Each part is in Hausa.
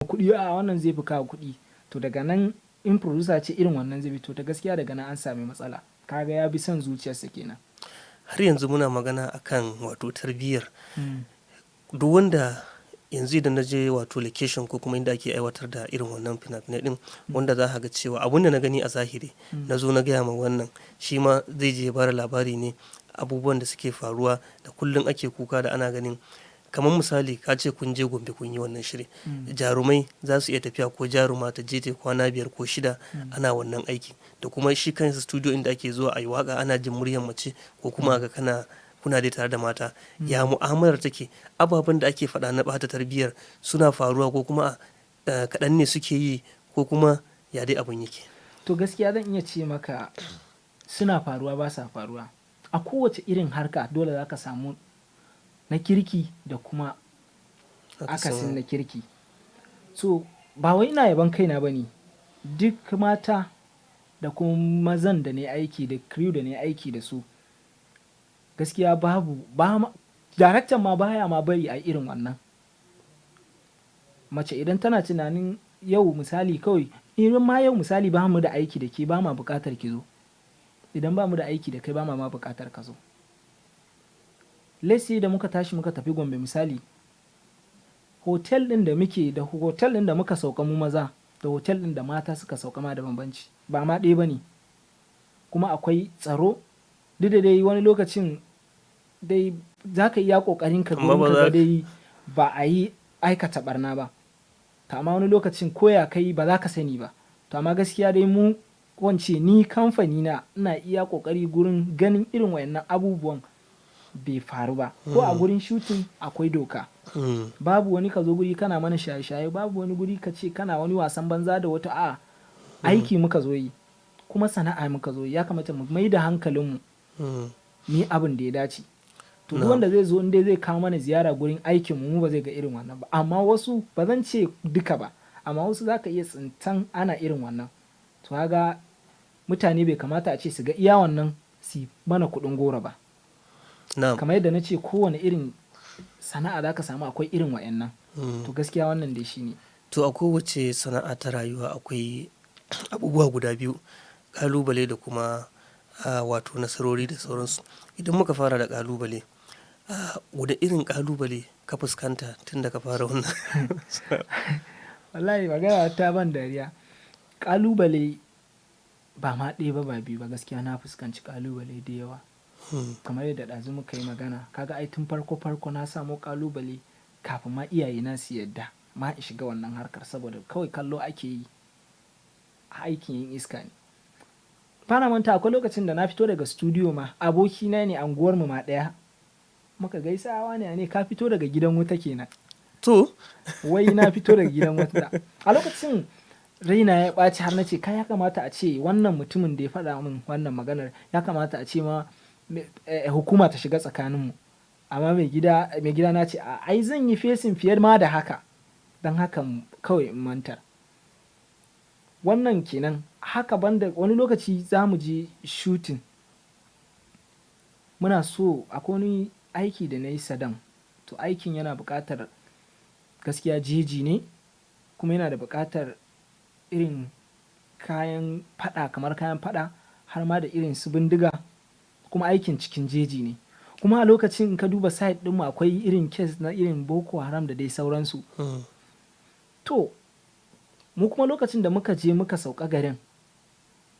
kuɗi, a wannan zai fi kawo kuɗi. To daga nan in producer ce irin wannan zai bi, to ta gaskiya daga nan an sami matsala. Kaga ya bi son zuciyarsa kenan. Har yanzu muna magana akan wato tarbiyyar. Duk wanda yanzu idan na je wato location ko kuma inda ake aiwatar da irin wannan fina-finai din, wanda za ka ga cewa abun da na gani a zahiri na zo na gaya ma wannan, shi ma zai je ya bada labari ne abubuwan da suke faruwa da kullum ake kuka da ana ganin. Kamar misali ka ce kun je Gombe kun yi wannan shiri, jarumai za su iya tafiya ko jaruma ta je ta kwana 5 ko 6 ana wannan aiki, da kuma shi kansa studio inda ake zuwa a yi waka ana jin muryar mace ko kuma ga kuna dai tare da mata. Ya mu'amalar take, ababen da ake faɗa na ɓata tarbiyyar suna faruwa ko kuma kaɗan ne suke yi, ko kuma ya dai abin yake? To gaskiya zan iya ce maka suna faruwa ba sa faruwa. A kowace irin harka dole za ka samu na kirki da kuma akasin na kirki. So ba wai ina yaban kaina ba ne, duk mata da kuma mazan da ne aiki da crew da ne aiki da su, gaskiya daraktan ma baya ma bari a irin wannan. Mace idan tana tunanin yau misali kawai, idan ma yau misali ba mu da aiki da ke, ba ma buƙatar ki zo. Idan ba mu da aiki da kai, ba ma buƙatar ka zo. Let's say da muka tashi muka tafi Gombe misali, hotel ɗin da muke da hotel ɗin da muka sauka mu maza da hotel ɗin da mata suka sauka ma da bambanci, ba ma ɗaya ba ne. Kuma akwai tsaro, duk da dai wani lokacin dai za ka iya ƙoƙarin ka gurin ka ga dai ba a yi aikata ɓarna ba. To amma wani lokacin ko ya kai ba za ka sani ba. To amma gaskiya dai mu, ko in ce ni kamfani na ina iya ƙoƙari gurin ganin irin wayannan abubuwan bai faru ba. Ko a gurin shooting akwai doka. Babu wani ka zo guri kana mana shaye-shaye, babu wani guri ka ce kana wani wasan banza da wata aiki muka zo yi, kuma sana'a muka zo yi. Ya kamata mu mai da hankalinmu ni abin da ya dace. To duk wanda zai zo inda zai kawo mana ziyara gurin aikinmu, mu ba zai ga irin wannan ba. Amma wasu, ba zan ce duka ba, amma wasu za ka iya tsintan ana irin wannan. To kaga mutane bai kamata a ce su ga iya wannan su mana kuɗin goro ba. Kamar yadda na ce kowane irin sana'a za ka samu akwai irin wayannan. To gaskiya wannan dai shi ne. To a kowace sana'a ta rayuwa akwai abubuwa guda biyu, ƙalubale da kuma wato nasarori da sauransu. Idan muka fara da ƙalubale, wani irin ƙalubale ka fuskanta tun da ka fara wannan? Wallahi magana ta ban dariya. Ƙalubale ba ma ɗaya ba ba biyu ba, gaskiya na fuskanci ƙalubale da yawa. Kamar yadda ɗazu muka yi magana, kaga ai tun farko na samo ƙalubale kafin ma iyayena su yadda ma in shiga wannan harkar, saboda kawai kallo ake yi aikin yin iska ne. Bana manta akwai lokacin da na fito daga studio ma, abokina ne anguwarmu ma ɗaya, muka gaisawa ne ka fito daga gidan wuta kenan. To wai na fito daga gidan wuta. A lokacin raina ya ɓaci har na ce kai, ya kamata a ce wannan mutumin da ya faɗa min wannan maganar, ya kamata a ce ma hukuma ta shiga tsakaninmu. Amma mai gida na ce ai zan yi facing fiye ma da haka, don haka kawai in manta. Wannan kenan. Haka banda wani lokaci za mu je shooting, muna so akwai wani aiki da na yi Sadam. To aikin yana buƙatar gaskiya jeji ne, kuma yana da buƙatar irin kayan faɗa, kamar kayan faɗa har ma da irin su bindiga, kuma aikin cikin jeji ne. Kuma a lokacin in ka duba site ɗinmu akwai irin case na irin Boko Haram da dai sauransu. To mu kuma lokacin da muka je muka sauka garin,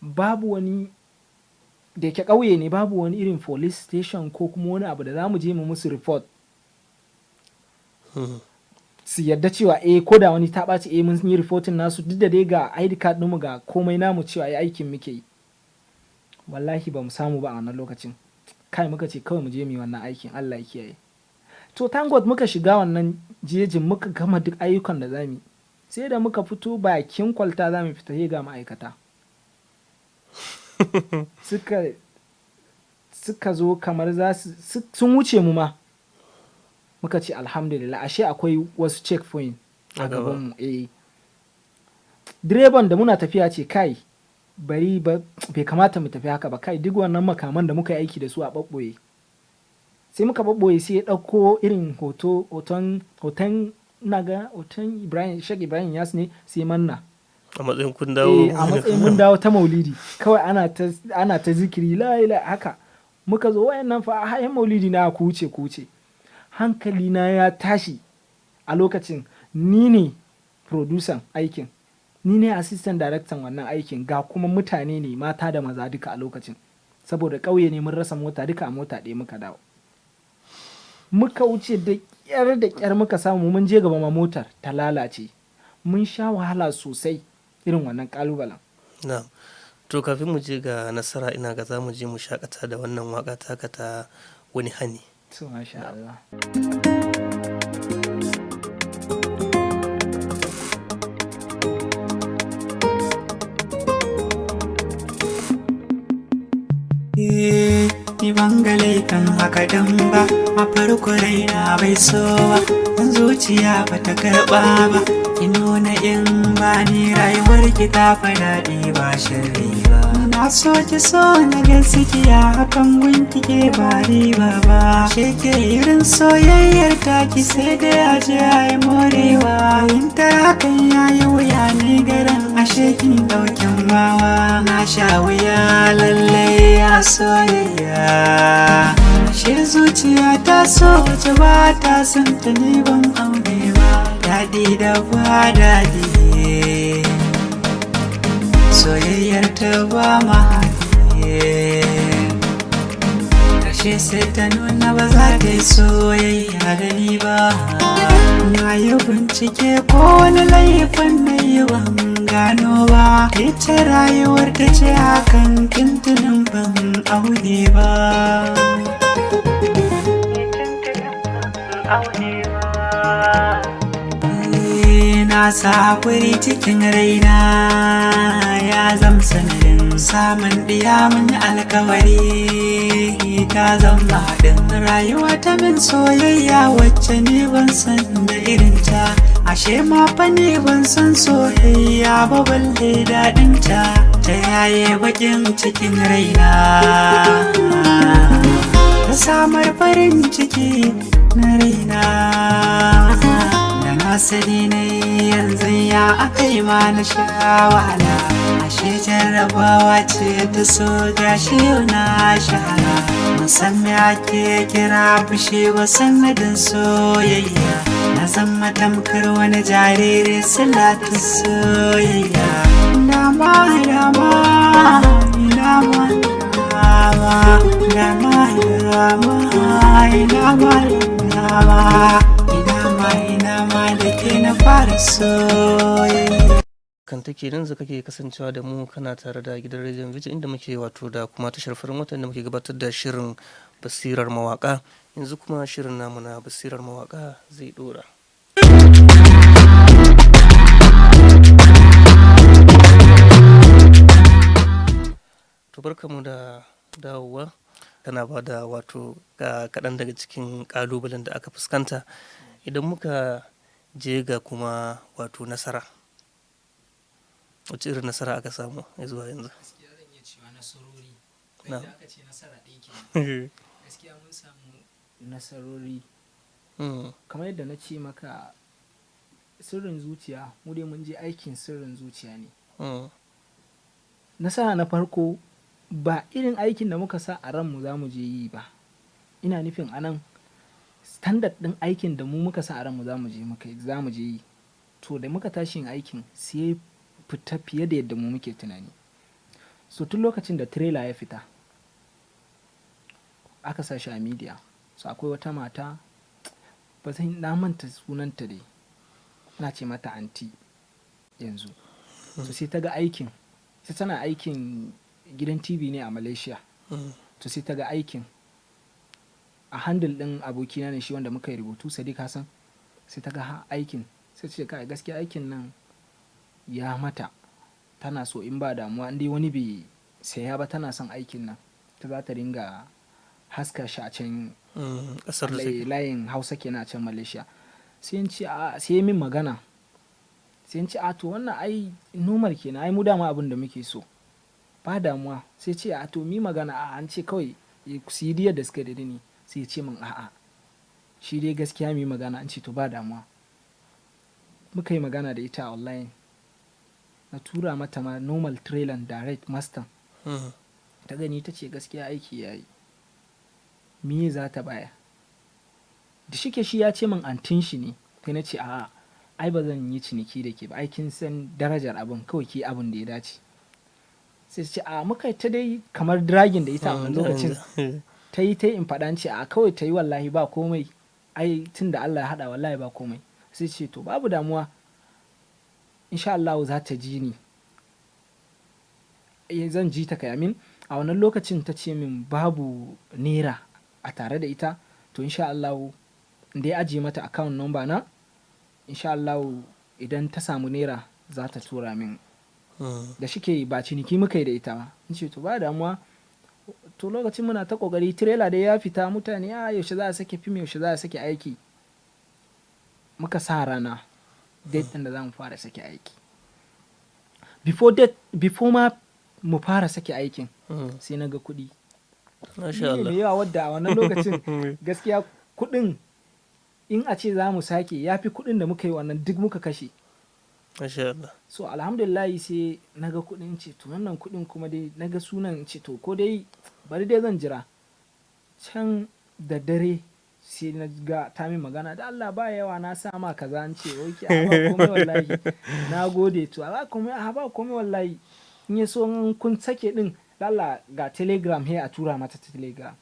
babu wani, da yake ƙauye ne, babu wani irin police station ko kuma wani abu da za mu je mu musu report su yadda cewa ko da wani ta ɓaci mun yi reporting nasu, duk da dai ga ID card ɗinmu ga komai namu cewa aikin muke yi. Wallahi ba mu samu ba a wannan lokacin. Kai muka ce kawai mu je mu yi wannan aikin, Allah ya kiyaye. To thank God muka shiga wannan jejin, muka gama duk ayyukan da za mu yi. Sai da muka fito bakin kwalta za mu fita, sai ga ma'aikata suka zo kamar sun wuce mu ma. Muka ce alhamdulillah, ashe akwai wasu checkpoint a gabanmu. Direban da muna tafiya ce kai bai kamata mu tafi haka ba, kai duk wannan makaman da muka yi aiki da su a ɓaɓɓoye. Sai muka ɓaɓɓoye, sai ya ɗauko irin hoton ina ga hoton Ibrahim Sheikh Ibrahim Yas ne sai manna a matsayin kun dawo a matsayin mun dawo ta maulidi kawai ana ta zikiri la ilaha haka muka zo wayannan fa hayan maulidi na ku wuce hankali na ya tashi a lokacin. Ni ne producer aikin, ni ne assistant director wannan aikin, ga kuma mutane ne mata da maza duka a lokacin, saboda ƙauye ne mun rasa mota duka a mota ɗaya muka dawo. Muka wuce da ƙyar muka samu mun je gaba ma motar ta lalace. Mun sha wahala sosai irin wannan ƙalubalen. na to kafin mu je ga nasara ina ga za mu je mu shakata da wannan waka taka ta wani hani. To masha Allah. Ni ban ga laifin haka dan ba, a farko raina bai so ba, zuciya ba ta karɓa ba, ki nuna in ba ni rayuwar ki ta fa daɗi ba shirri ba. Na so ki so na gaskiya hakan gunki ke ba riba ba, sheke irin soyayyar taki sai dai a je a yi morewa. Fahimtar hakan ya yi wuya ne garin ashe kin ɗaukin bawa. Na sha wuya lallai a soyayya, ashe zuciya ta so wace ba ta son ta ni ban aure ba. Daɗi da ba daɗi, soyayyar ta ba mahaɗi, ashe sai ta nuna ba za ta yi soyayya da ni ba. Na yi bincike ko wani laifin na yi ban gano ba, ita rayuwar ta ce hakan tuntunin ban aure ba. Na sa hakuri cikin raina ya zam sanadin samun ɗiya mun alkawari ta zama haɗin rayuwa ta min soyayya wacce ne ban san da irinta. Ashe ma fa ne ban san soyayya ba balle daɗinta, ta yaye bakin cikin raina ta samar farin ciki na raina. Asali ne yanzu ya akai ma na sha wahala, ashe jarrabawa ce ta so gashi yau na shahara. Musamman ake kira fushi ba sanadin soyayya, na zama tamkar wani jariri silatu soyayya. Dama dama dama dama dama dama dama ma da ke na fara soyayya. Kan take nan kake kasancewa da mu kana tare da gidan rediyon Vision inda muke wato da kuma tashar farin wata da muke gabatar da shirin basirar mawaka. Yanzu kuma shirin namu na basirar mawaka zai dora. To barkamu da dawowa, kana ba da wato kaɗan daga cikin ƙalubalen da aka fuskanta. Idan muka je ga kuma wato nasara, wacce irin nasara aka samu ya zuwa yanzu? Gaskiya zan iya cewa nasarori. Da aka ce nasara ɗaya kenan. Gaskiya mun samu nasarori. Kamar yadda na ce maka sirrin zuciya, mu dai mun je aikin sirrin zuciya ne. Nasara na farko ba irin aikin da muka sa a ranmu za mu je yi ba. Ina nufin anan standard ɗin aikin da mu muka sa a ranmu za mu je yi. To da muka tashi yin aikin sai fita fiye da yadda mu muke tunani. So tun lokacin da trailer ya fita aka sa shi a media, so akwai wata mata ba zan na manta sunanta dai, na ce mata anti yanzu. So sai ta ga aikin, sai tana aikin gidan TV ne a Malaysia. To sai ta ga aikin a handle ɗin abokina ne shi wanda muka yi rubutu Sadiq Hassan. Sai ta ga aikin sai ce kai gaskiya aikin nan ya mata, tana so in ba damuwa indai wani bai saya ba tana son aikin nan ta za ta ringa haska shi a can layin Hausa kenan a can Malaysia. Sai sai min magana, sai ce a to wannan ai normal kenan, ai mu dama abin da muke so ba damuwa. Sai ce a to mi magana, a an ce kawai su yi diyar da suka daidai ne. Sai ce min a'a shi dai gaskiya mi magana. An ce to ba damuwa. muka yi magana da ita online, na tura mata ma normal trailer direct master, ta gani ta ce gaskiya aiki ya yi, me za ta baya. Da shike shi ya ce min antin shi ne, sai na ce a'a ai ba zan yi ciniki da ke ba, aikin san darajar abin, kawai ki abin da ya dace. Sai ce a muka ta dai kamar dragin da ita a wannan lokacin, ta yi in faɗa ce a kawai ta yi wallahi ba komai, ai tun da Allah ya haɗa wallahi ba komai. Sai ce to babu damuwa, insha Allah za ta ji ni, zan ji ta kai amin. A wannan lokacin ta ce min babu naira a tare da ita, to insha Allah da ya ajiye mata account number na, insha Allah idan ta samu naira za ta tura min. Da shike ba ciniki muka yi da ita ba, in ce to ba damuwa. To lokacin muna ta kokari, trailer dai ya fita, mutane a yaushe za a sake fim, yaushe za a sake aiki. Muka sa rana date ɗin da za mu fara sake aiki. Before ma mu fara sake aikin, sai na ga kuɗi. Masha Allah. Da yawa wadda a wannan lokacin gaskiya kuɗin in a ce za mu sake ya fi kuɗin da muka yi wannan duk muka kashe. Masha Allah. So alhamdulillah sai na ga kuɗin, ce to wannan kuɗin kuma dai na ga sunan, ce to ko dai bari dai zan jira. Can da dare sai na ga ta min magana da Allah ba yawa na sa ma kaza, an ce oke a ba komai wallahi na gode, to a ba komai wallahi, in ya so kun sake din Allah ga telegram he a tura mata telegram.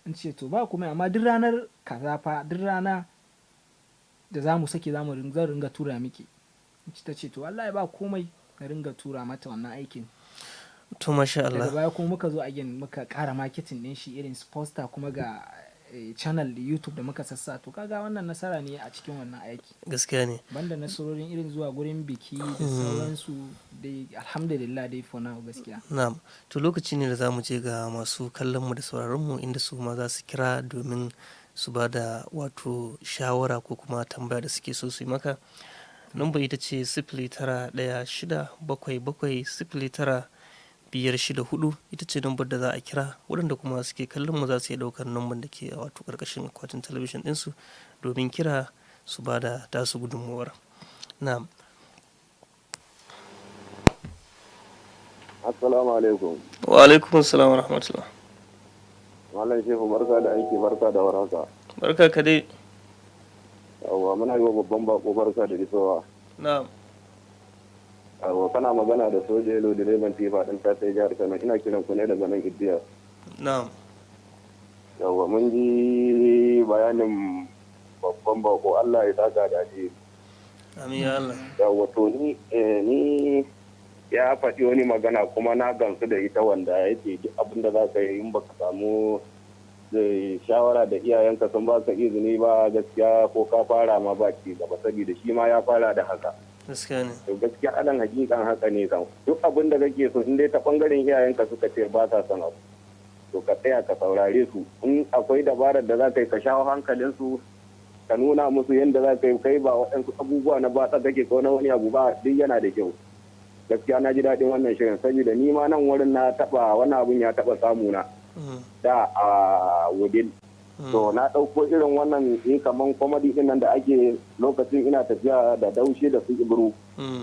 In ce to ba komai, amma duk ranar kaza fa, duk rana da za mu sake zan ringa tura miki. Ta ce to wallahi ba komai, na ringa tura mata wannan aikin. To masha Allah. Daga baya kuma muka zo again muka ƙara marketing din shi, irin poster kuma ga channel YouTube da muka sassa. To kaga wannan nasara ne a cikin wannan aiki. Gaskiya ne. Banda nasarorin irin zuwa gurin biki da sauransu dai, alhamdulillah dai for now gaskiya. Na'am. To lokaci ne da za mu je ga masu kallon mu da sauraron mu, inda su ma za su kira domin su ba da wato shawara ko kuma tambaya da suke so su yi maka. Number ita ce 0916770954, ita ce number da za a kira. Waɗanda kuma suke kallon mu za su iya ɗaukar number da ke wato ƙarƙashin akwatin talabijin ɗinsu domin kira su ba da tasu gudunmuwar. Na'am. Assalamu alaikum. Wa alaikum assalam wa rahmatullah. Malam Shehu barka da aiki, barka da warhaka. Barka ka dai. Yawwa muna yi wa babban bako barka da isowa. Na'am. Yawwa kana magana da soja yalo direban tifa ɗin ta sai jihar Kano, ina kiran ku ne daga nan Iddiya. Na'am. Yawwa mun ji bayanin babban bako, Allah ya saka da shi. Amin ya Allah. Yawwa to ni ya faɗi wani magana kuma na gamsu da ita, wanda yake abin da za ka yi in baka samu shawara da iyayenka sun ba ka izini ba, gaskiya ko ka fara ma ba ci gaba, saboda shi ma ya fara da haka. Gaskiya ne. To gaskiya alan hakikan haka ne kan duk abin da kake so, in dai ta bangaren iyayenka suka ce ba sa son abu, to ka tsaya ka saurare su. In akwai dabarar da za ka yi ka shawo hankalinsu, ka nuna musu yadda za ka yi, kai ba waɗansu abubuwa na batsa kake ko na wani abu ba, duk yana da kyau. Gaskiya na ji daɗin wannan shirin, saboda ni ma nan wurin na taɓa wani abun ya taɓa samuna da a wudil. To na ɗauko irin wannan ni kaman komedi ɗin nan da ake lokacin ina tafiya da daushe da su ibru.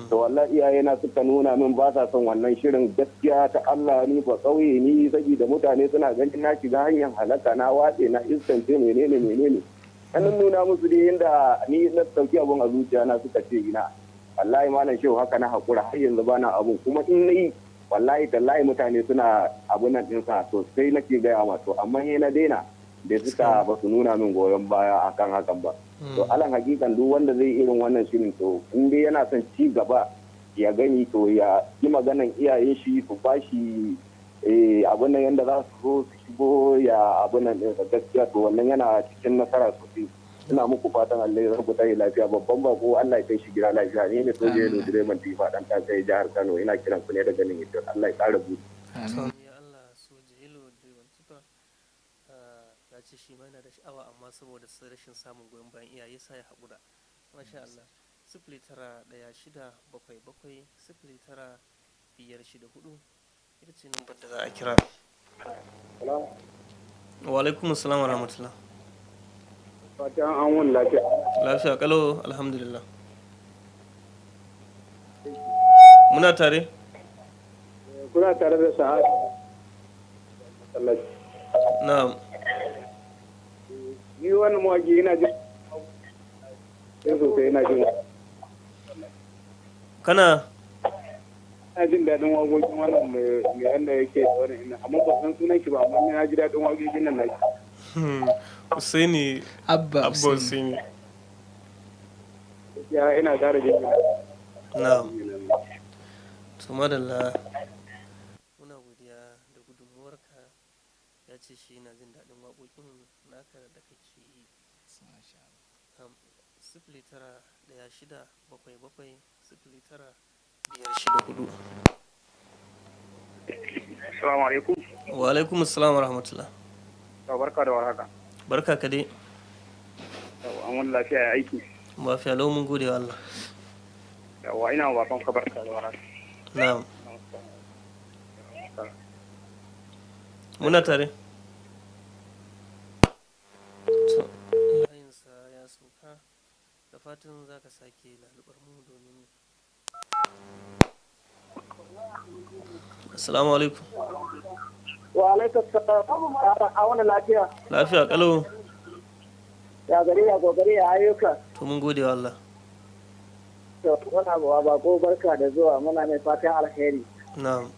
To wallahi iyayena suka nuna min ba sa son wannan shirin, gaskiya ta Allah ni ba ƙauye ni, saboda mutane suna ganin na shiga hanyar halaka, na watse na iskance menene. An nuna musu dai yadda ni na ɗauki abun a zuciya na, suka ce ina. Wallahi malam Shehu haka na haƙura, har yanzu bana abun, kuma in nayi wallahi tallahi mutane suna abun nan ɗinsa, to sai nake gaya ma, to amma he na daina da suka ba su nuna min goyon baya akan hakan ba. To alan hakikan duk wanda zai irin wannan shirin, to in dai yana son ci gaba ya gani, to ya yi maganan iyayen shi su ba shi abun nan yadda za su zo su shigo ya abun nan ɗinsa, gaskiya to wannan yana cikin nasara sosai. Ina muku fatan Allah ya rubuta yi lafiya, babban bako Allah ya kai shi gida lafiya. Ni ne soja yalo direban tifa ɗan ta sai jihar Kano, ina kiran ku ne daga nan Idris. Allah ya ƙara buɗe. Ya Allah, soja yalo direban tifa ya ce shi ma yana da sha'awa, amma saboda rashin samun goyon bayan iyaye sa ya haƙura. Masha Allah. 0916770954, ita ce numbar da za a kira. Wa alaikum assalam wa rahmatullah. Fatan an wani lafiya. Lafiya kalau alhamdulillah. Muna tare? Kuna tare da sa'ad Na'am. ni wannan mawaki ina jin sosai ina jin Kana daɗin waƙoƙin wannan mai yanda yake da wannan ina amma ba san sunan shi ba amma na ji daɗin waƙoƙin nan nake. Husaini Abba Husaini. Ya ina ƙara jin Na'am. To madalla muna godiya da gudunmuwarka, ya ce shi yana jin daɗin waƙoƙin naka da kake yi. 0916770954. Assalamu alaikum. Wa alaikum assalam wa rahmatullah. Barka da warhaka. Barka ka dai. An wani lafiya ya aiki. Lafiya lau, mun gode wa Allah. Yawa ina wa baban ka barka da warhaka. Na'am. Muna tare. To, layinsa ya sauka, da fatan za ka sake lalubar mu domin. Assalamu alaikum. Wa alaikum salam. A wani lafiya. Lafiya kalau. Ya gari ya gogari ya ayyuka. To mun gode wa Allah. To muna ba ko barka da zuwa, muna mai fatan alheri. Na'am.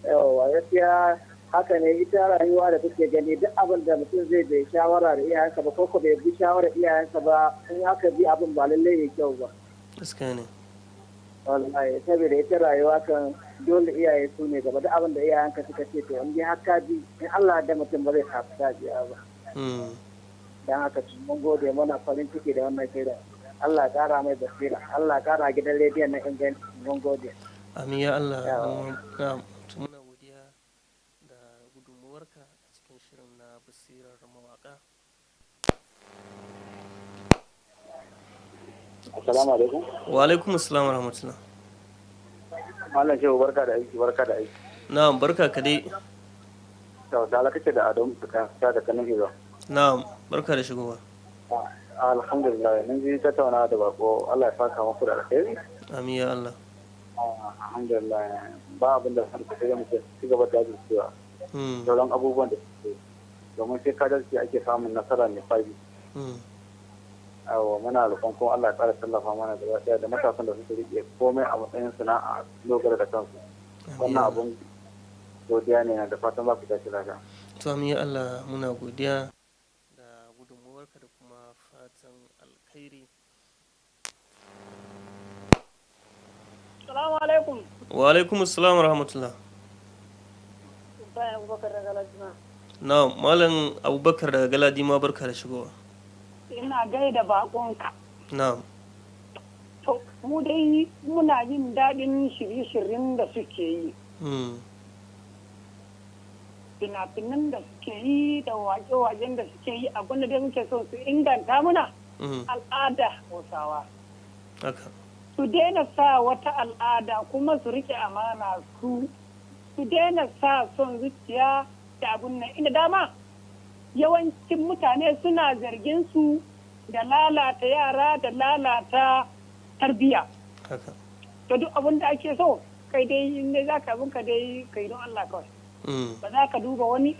Yawa gaskiya haka ne, ita rayuwa da kuke gani duk abin da mutum zai bai shawara da iyayensa ba ko bai bi shawara iyayensa ba, in aka bi abin ba lallai ya kyau ba. Gaskiya ne. Wallahi saboda ita rayuwa kan dole iyaye su ne gaba, duk abin da iyayenka suka ce to in dai haka bi in Allah da mutum ba zai tafi dajiya ba. Dan haka mun gode, muna farin ciki da wannan kira. Allah kara mai basira, Allah kara gidan rediyon na inganci, mun gode. Amin ya Allah. Na'am. Muna godiya da gudunmuwarka a cikin shirin na basirar mawaka. Assalamu alaikum. Wa alaikum assalam wa rahmatullah. Mallam Shehu barka da aiki, barka da aiki. Na'am, barka ka dai. To da kake da Adamu ka da kanin Hiro. Na'am, barka da shigowa. Alhamdulillah, mun ji tattauna da bako, Allah ya saka muku da alheri. Amin ya Allah. Alhamdulillah, ba abin da san sai mu ci gaba da jajircewa. Sauran abubuwan da suke domin sai kadarci ake samun nasara ne fabi. Awa muna roƙon kuma Allah ya ƙara tallafa mana da ɗaya da matasan da suke rike komai a matsayin sana'a dogara da kansu. Wannan abun godiya ne da fatan za ku tashi lafiya. To amin ya Allah, muna godiya da gudunmuwarka da kuma fatan alkhairi. Assalamu alaikum. Wa alaikum assalam wa rahmatullah. Bayan Abubakar daga Ladima. Na'am, Malam Abubakar daga Galadima, barka da shigowa. Ina gaida bakonka. Na'am. To mu dai muna jin daɗin shirye-shiryen da suke yi. Fina-finan da suke yi da wake-waken da suke yi, abinda dai muke so su inganta muna al'ada Hausawa. Haka. Su daina sa wata al'ada kuma su rike amana, su daina sa son zuciya da abun nan. Ina dama yawancin mutane suna zargin su da lalata yara da lalata tarbiyya. Haka. To duk abin da ake so kai dai in dai zaka abin ka dai kai don Allah kawai. Ba za ka duba wani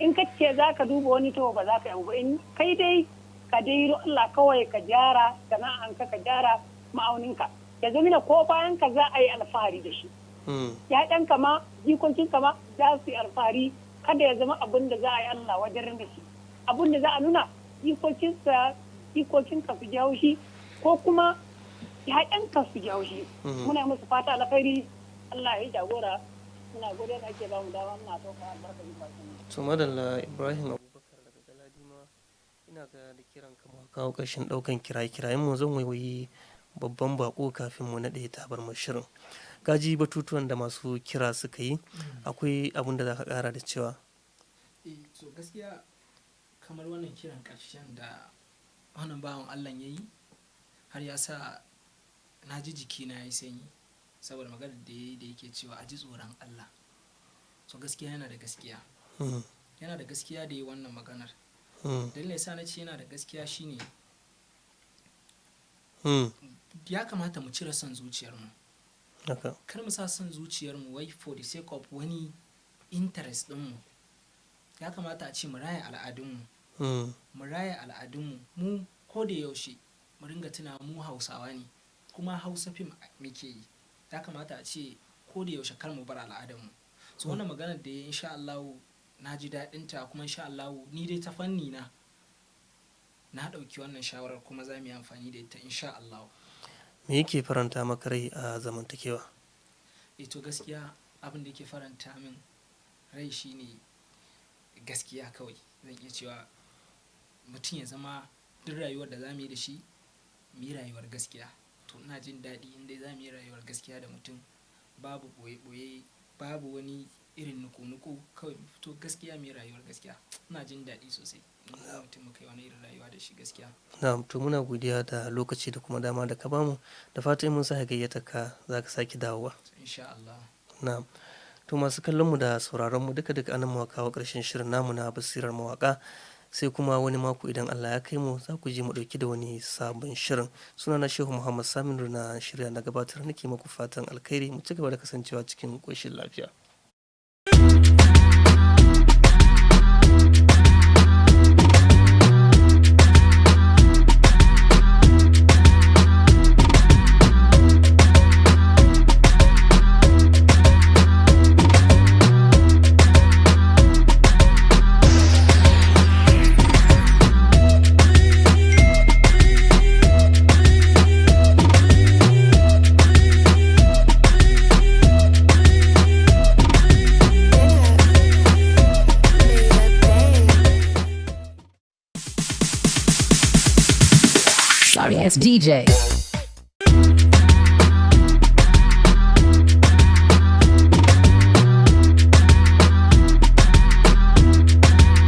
in ka ce za ka duba wani to ba za ka yi ba, in kai dai ka dai don Allah kawai ka gyara sana'anka, ka gyara ma'auninka, ya zamina ko bayan ka za a yi alfahari da shi. Ya'yanka ma jikokinka ma za su yi alfahari, kada ya zama abin da za a yi Allah wajen da shi, abin da za a nuna jikokinka su jawo shi ko kuma ya'yanka su jawo shi. Muna musu fata alkhairi, Allah ya jagora. Muna gode da ake ba mu dama, muna tofa albarka da bakin. To madalla Ibrahim Abubakar daga Galadima, ina ga da kiran kama kawo ƙarshen ɗaukan kirayen mu, zan waiwayi babban bako kafin mu naɗe tabarmar shirin. Kaji batutuwan da masu kira suka yi, akwai abin da za ka ƙara da cewa? To gaskiya kamar wannan kiran ƙarshen da wannan bawan Allah ya yi, har ya sa na ji jikina ya yi sanyi saboda maganar da ya yi da yake cewa a ji tsoron Allah. So gaskiya yana da gaskiya. Yana da gaskiya da yi wannan maganar. Dalilin yasa na ce yana da gaskiya shine ya kamata mu cire son zuciyarmu. Kar mu sa son zuciyarmu wai for the sake of wani interest ɗinmu. Ya kamata a ce mu raya al'adunmu. Mu raya al'adunmu. Mu ko da yaushe mu ringa tuna mu Hausawa ne, kuma Hausa fim muke yi. Ya kamata a ce ko da yaushe kar mu bar al'adarmu. So wannan maganar da insha Allah na ji daɗinta, kuma insha Allah ni dai ta fanni na ɗauki wannan shawarar, kuma za mu yi amfani da ita insha Allah. Me yake faranta maka rai a zamantakewa? To gaskiya abin da yake faranta min rai shine gaskiya kawai. Zan iya cewa mutum ya zama duk rayuwar da za mu yi da shi mu yi rayuwar gaskiya. To ina jin daɗi inda za mu yi rayuwar gaskiya da mutum, babu ɓoye-ɓoye, babu wani irin nuku-nuku, kawai mu fito gaskiya mu yi rayuwar gaskiya. Ina jin daɗi sosai in mutum muka yi wani irin rayuwa da shi gaskiya. Na'am, to muna godiya da lokaci da kuma dama da ka bamu, da fatan mun sa gayyata ka za ka sake dawowa. Insha Allah. Na'am. To masu kallon mu da sauraron mu duka anan mu kawo ƙarshen shirin namu na basirar mawaka, sai kuma wani mako idan Allah ya kai mu za ku ji mu dauki da wani sabon shirin. Sunana Shehu Muhammad Saminu na shirya na gabatar, nake muku fatan alkhairi, mu ci gaba da kasancewa cikin ƙoshin lafiya. Sorry ass DJ.